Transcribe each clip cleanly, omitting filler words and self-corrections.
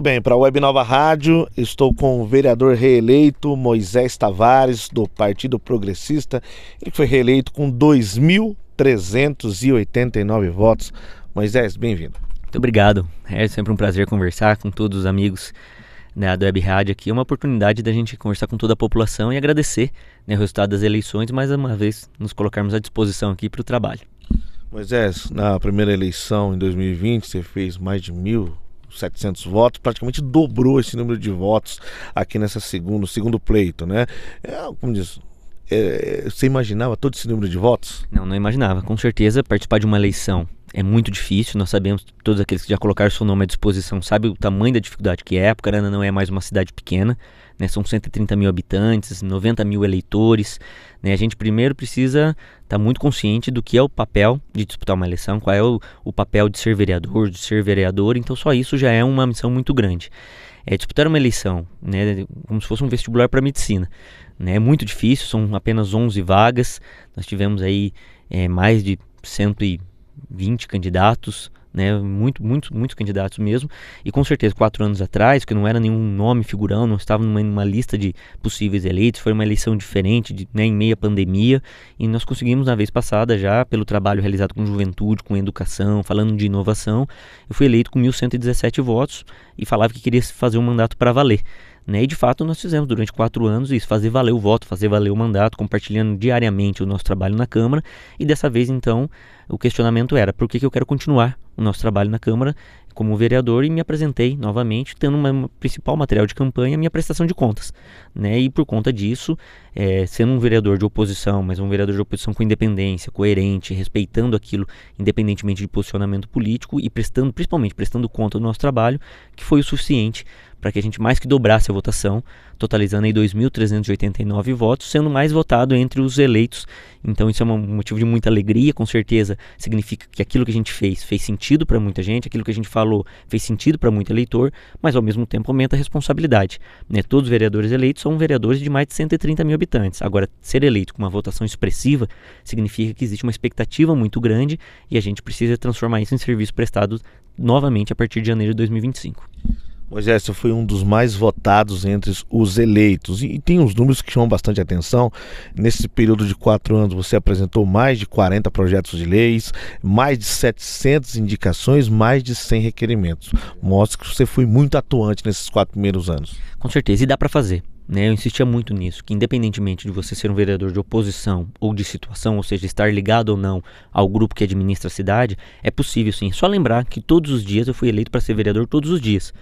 Muito bem, para a Web Nova Rádio, estou com o vereador reeleito Moisés Tavares, do Partido Progressista. Ele foi reeleito com 2.389 votos. Moisés, bem-vindo. Muito obrigado. É sempre um prazer conversar com todos os amigos da Web Rádio aqui. É uma oportunidade da gente conversar com toda a população e agradecer o resultado das eleições, mais uma vez nos colocarmos à disposição aqui para o trabalho. Moisés, na primeira eleição em 2020, você fez mais de 1.700 votos, praticamente dobrou esse número de votos aqui no segundo pleito, né? Como diz, você imaginava todo esse número de votos? Não imaginava. Com certeza, participar de uma eleição é muito difícil. Nós sabemos, todos aqueles que já colocaram seu nome à disposição sabem o tamanho da dificuldade que é. Apucarana não é mais uma cidade pequena, né? São 130 mil habitantes, 90 mil eleitores, né? A gente primeiro precisa estar muito consciente do que é o papel de disputar uma eleição, qual é o papel de ser vereador, então só isso já é uma missão muito grande. Disputar uma eleição, né, como se fosse um vestibular para medicina, né? É muito difícil, são apenas 11 vagas, nós tivemos aí mais de 120 candidatos, né, muitos candidatos mesmo, e com certeza 4 anos atrás, que não era nenhum nome figurão, não estava numa lista de possíveis eleitos, foi uma eleição diferente, em meio à pandemia, e nós conseguimos na vez passada já, pelo trabalho realizado com juventude, com educação, falando de inovação, eu fui eleito com 1.117 votos e falava que queria fazer um mandato para valer. E de fato nós fizemos durante 4 anos isso, fazer valer o voto, fazer valer o mandato, compartilhando diariamente o nosso trabalho na Câmara, e dessa vez então o questionamento era por que eu quero continuar o nosso trabalho na Câmara como vereador, e me apresentei novamente, tendo uma principal material de campanha, minha prestação de contas, né? E por conta disso, sendo um vereador de oposição, mas um vereador de oposição com independência, coerente, respeitando aquilo, independentemente de posicionamento político, e principalmente prestando conta do nosso trabalho, que foi o suficiente para que a gente mais que dobrasse a votação, totalizando aí 2.389 votos, sendo mais votado entre os eleitos. Então isso é um motivo de muita alegria, com certeza significa que aquilo que a gente fez sentido para muita gente, aquilo que a gente falou fez sentido para muito eleitor, mas ao mesmo tempo aumenta a responsabilidade, né? Todos os vereadores eleitos são vereadores de mais de 130 mil habitantes. Agora, ser eleito com uma votação expressiva significa que existe uma expectativa muito grande e a gente precisa transformar isso em serviço prestado novamente a partir de janeiro de 2025. Moisés, você foi um dos mais votados entre os eleitos, e tem uns números que chamam bastante atenção. Nesse período de 4 anos você apresentou mais de 40 projetos de leis, mais de 700 indicações, mais de 100 requerimentos. Mostra que você foi muito atuante nesses 4 primeiros anos. Com certeza, e dá para fazer, né? Eu insistia muito nisso, que independentemente de você ser um vereador de oposição ou de situação, ou seja, estar ligado ou não ao grupo que administra a cidade, é possível sim. Só lembrar que todos os dias eu fui eleito para ser vereador todos os dias.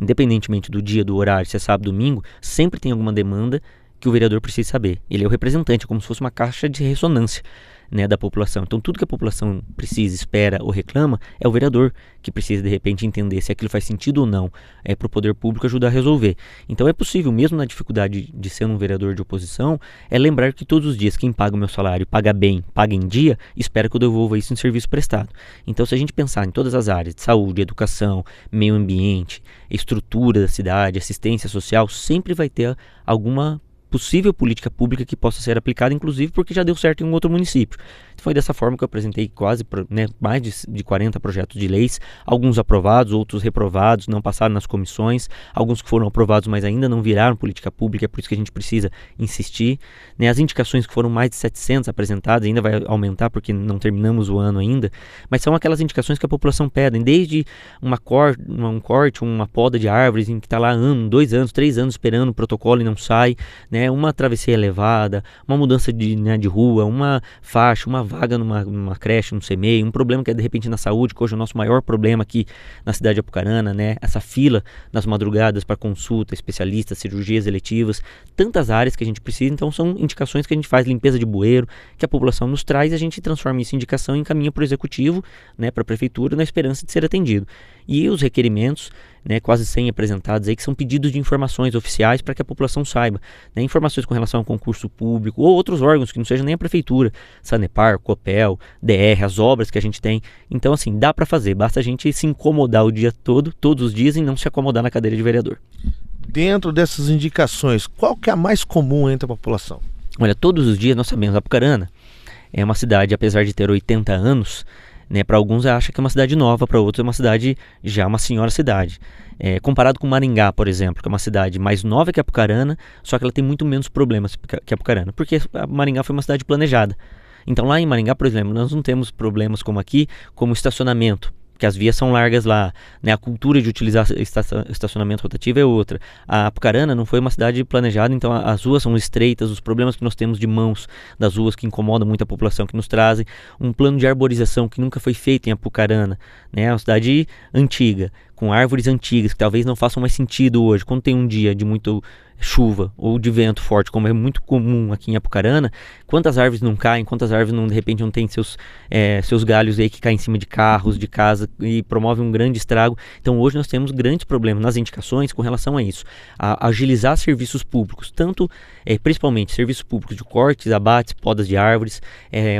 Independentemente do dia, do horário, se é sábado, domingo, sempre tem alguma demanda que o vereador precisa saber. Ele é o representante, é como se fosse uma caixa de ressonância, né, da população. Então tudo que a população precisa, espera ou reclama, é o vereador que precisa de repente entender se aquilo faz sentido ou não, para o poder público ajudar a resolver. Então é possível, mesmo na dificuldade de ser um vereador de oposição, lembrar que todos os dias quem paga o meu salário, paga bem, paga em dia, espera que eu devolva isso em serviço prestado. Então se a gente pensar em todas as áreas de saúde, educação, meio ambiente, estrutura da cidade, assistência social, sempre vai ter alguma possível política pública que possa ser aplicada, inclusive porque já deu certo em um outro município. Foi dessa forma que eu apresentei mais de 40 projetos de leis, alguns aprovados, outros reprovados, não passaram nas comissões, alguns que foram aprovados, mas ainda não viraram política pública, é por isso que a gente precisa insistir, né? As indicações que foram mais de 700 apresentadas, ainda vai aumentar porque não terminamos o ano ainda, mas são aquelas indicações que a população pede, desde um corte, uma poda de árvores em que está lá 1, 2 anos, 3 anos esperando o protocolo e não sai, né? Uma travessia elevada, uma mudança de rua, uma faixa, uma vaga numa creche, num CMEI, um problema que é de repente na saúde, que hoje é o nosso maior problema aqui na cidade de Apucarana, né? Essa fila nas madrugadas para consulta, especialistas, cirurgias eletivas, tantas áreas que a gente precisa. Então são indicações que a gente faz, limpeza de bueiro, que a população nos traz, e a gente transforma isso em indicação e encaminha para o executivo, né, para a prefeitura, na esperança de ser atendido. E os requerimentos, né, quase 100 apresentados aí, que são pedidos de informações oficiais para que a população saiba, né, informações com relação ao concurso público ou outros órgãos que não sejam nem a prefeitura, Sanepar, Copel, DR, as obras que a gente tem. Então assim, dá para fazer, basta a gente se incomodar o dia todo, todos os dias, e não se acomodar na cadeira de vereador. Dentro dessas indicações, qual que é a mais comum entre a população? Olha, todos os dias nós sabemos, Apucarana é uma cidade, apesar de ter 80 anos, né? Para alguns acha que é uma cidade nova, para outros é uma cidade já uma senhora cidade. Comparado com Maringá, por exemplo, que é uma cidade mais nova que Apucarana, só que ela tem muito menos problemas que Apucarana, porque Maringá foi uma cidade planejada. Então lá em Maringá, por exemplo, nós não temos problemas como aqui, como estacionamento, que as vias são largas lá, né? A cultura de utilizar estacionamento rotativo é outra. A Apucarana não foi uma cidade planejada, então as ruas são estreitas, os problemas que nós temos de mãos das ruas que incomodam muito a população, que nos trazem um plano de arborização que nunca foi feito em Apucarana, né? É uma cidade antiga, com árvores antigas, que talvez não façam mais sentido hoje. Quando tem um dia de muito chuva ou de vento forte, como é muito comum aqui em Apucarana, quantas árvores não caem, quantas árvores não, de repente não tem seus galhos aí que caem em cima de carros, de casa e promovem um grande estrago. Então hoje nós temos grandes problemas nas indicações com relação a isso, a agilizar serviços públicos, tanto principalmente serviços públicos de cortes, abates, podas de árvores,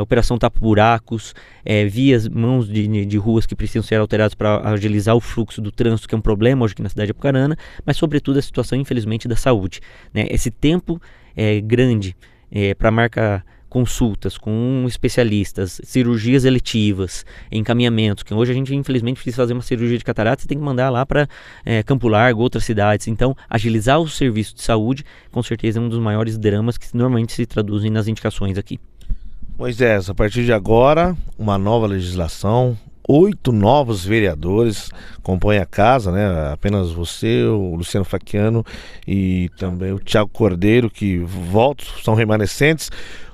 operação tapa-buracos, vias, mãos de ruas que precisam ser alteradas para agilizar o fluxo do trânsito, que é um problema hoje aqui na cidade de Apucarana, mas sobretudo a situação, infelizmente, da saúde, né? Esse tempo grande para marcar consultas com especialistas, cirurgias eletivas, encaminhamentos, que hoje a gente infelizmente precisa fazer uma cirurgia de catarata, você tem que mandar lá para Campo Largo, outras cidades. Então agilizar o serviço de saúde com certeza é um dos maiores dramas que normalmente se traduzem nas indicações aqui. Moisés, a partir de agora, uma nova legislação, 8 novos vereadores compõem a casa, né? Apenas você, o Luciano Facchiano e também o Thiago Cordeiro, que votos são remanescentes.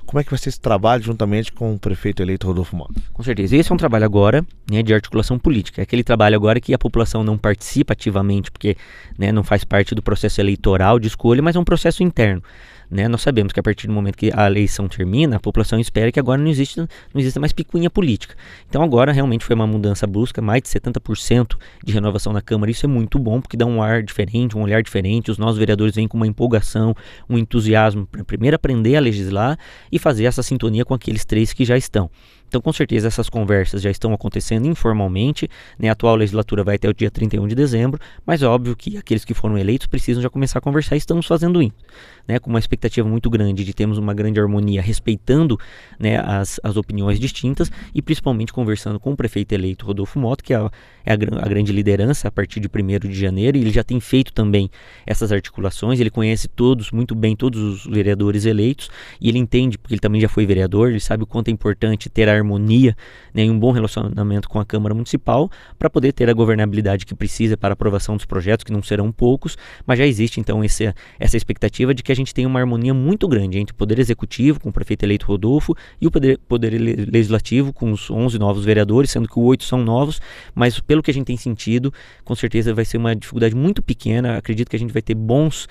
Como é que vai ser esse trabalho juntamente com o prefeito eleito Rodolfo Mota? Com certeza. Esse é um trabalho agora, né, de articulação política. É aquele trabalho agora que a população não participa ativamente, porque, né, não faz parte do processo eleitoral de escolha, mas é um processo interno. Né? Nós sabemos que a partir do momento que a eleição termina, a população espera que agora não exista mais picuinha política. Então agora realmente foi uma mudança brusca, mais de 70% de renovação na Câmara. Isso é muito bom, porque dá um ar diferente, um olhar diferente. Os nossos vereadores vêm com uma empolgação, um entusiasmo para primeiro aprender a legislar e fazer essa sintonia com aqueles 3 que já estão. Então, com certeza, essas conversas já estão acontecendo informalmente, né? A atual legislatura vai até o dia 31 de dezembro, mas é óbvio que aqueles que foram eleitos precisam já começar a conversar e estamos fazendo isso, né? Com uma expectativa muito grande de termos uma grande harmonia, respeitando, né, as opiniões distintas e principalmente conversando com o prefeito eleito Rodolfo Mota, que é a grande liderança a partir de 1º de janeiro, e ele já tem feito também essas articulações, ele conhece muito bem todos os vereadores eleitos, e ele entende, porque ele também já foi vereador, ele sabe o quanto é importante ter a harmonia, né, e um bom relacionamento com a Câmara Municipal para poder ter a governabilidade que precisa para a aprovação dos projetos, que não serão poucos, mas já existe então essa expectativa de que a gente tenha uma harmonia muito grande entre o Poder Executivo, com o prefeito eleito Rodolfo, e o Poder Legislativo, com os 11 novos vereadores, sendo que 8 são novos, mas pelo que a gente tem sentido, com certeza vai ser uma dificuldade muito pequena. Acredito que a gente vai ter bons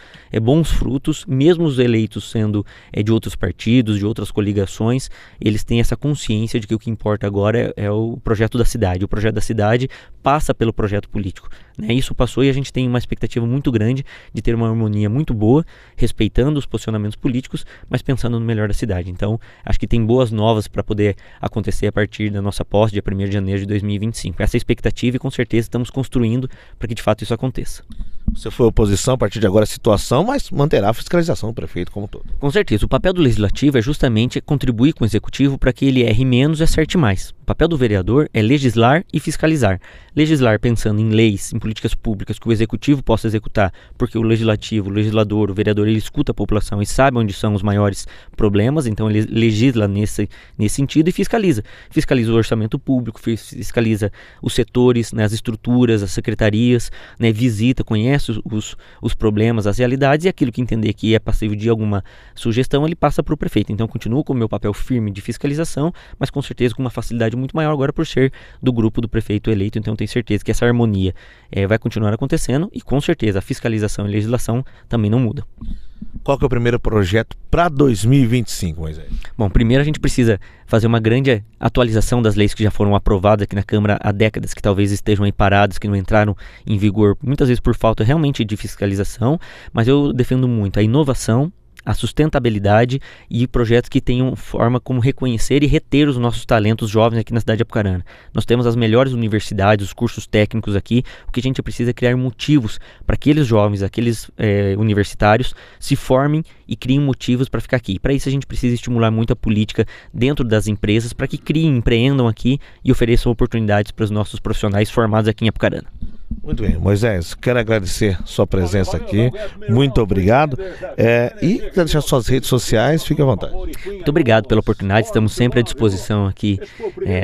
frutos, mesmo os eleitos sendo de outros partidos, de outras coligações, eles têm essa consciência de que o que importa agora é o projeto da cidade. O projeto da cidade passa pelo projeto político, né? Isso passou e a gente tem uma expectativa muito grande de ter uma harmonia muito boa, respeitando os posicionamentos políticos, mas pensando no melhor da cidade. Então, acho que tem boas novas para poder acontecer a partir da nossa posse, dia 1º de janeiro de 2025. Essa é a expectativa e com certeza estamos construindo para que de fato isso aconteça. Você foi oposição, a partir de agora a situação, mas manterá a fiscalização do prefeito como um todo. Com certeza. O papel do legislativo é justamente contribuir com o executivo para que ele erre menos e acerte mais. O papel do vereador é legislar e fiscalizar. Legislar pensando em leis, em políticas públicas que o executivo possa executar, porque o legislativo, o legislador, o vereador, ele escuta a população e sabe onde são os maiores problemas, então ele legisla nesse sentido e fiscaliza. Fiscaliza o orçamento público, fiscaliza os setores, né, as estruturas, as secretarias, né, visita, conhece os problemas, as realidades, e aquilo que entender que é passível de alguma sugestão, ele passa para o prefeito. Então continuo com o meu papel firme de fiscalização, mas com certeza com uma facilidade muito maior agora por ser do grupo do prefeito eleito. Então tenho certeza que essa harmonia vai continuar acontecendo e com certeza a fiscalização e legislação também não mudam. Qual que é o primeiro projeto para 2025, Moisés? Bom, primeiro a gente precisa fazer uma grande atualização das leis que já foram aprovadas aqui na Câmara há décadas, que talvez estejam aí paradas, que não entraram em vigor, muitas vezes por falta realmente de fiscalização, mas eu defendo muito a inovação, a sustentabilidade e projetos que tenham forma como reconhecer e reter os nossos talentos jovens aqui na cidade de Apucarana. Nós temos as melhores universidades, os cursos técnicos aqui. O que a gente precisa é criar motivos para aqueles jovens, aqueles universitários se formem e criem motivos para ficar aqui. Para isso a gente precisa estimular muito a política dentro das empresas para que criem, empreendam aqui e ofereçam oportunidades para os nossos profissionais formados aqui em Apucarana. Muito bem, Moisés, quero agradecer sua presença aqui, muito obrigado, e deixar suas redes sociais, fique à vontade. Muito obrigado pela oportunidade, estamos sempre à disposição aqui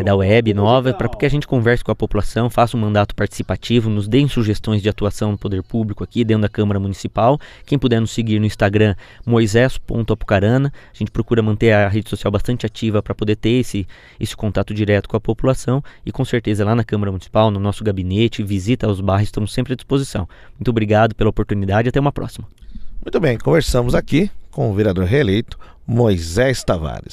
da Web Nova, para que a gente converse com a população, faça um mandato participativo, nos deem sugestões de atuação no poder público aqui dentro da Câmara Municipal. Quem puder nos seguir no Instagram, moisés.apucarana, a gente procura manter a rede social bastante ativa para poder ter esse contato direto com a população, e com certeza lá na Câmara Municipal, no nosso gabinete, visita aos bairros, estamos sempre à disposição. Muito obrigado pela oportunidade e até uma próxima. Muito bem, conversamos aqui com o vereador reeleito Moisés Tavares.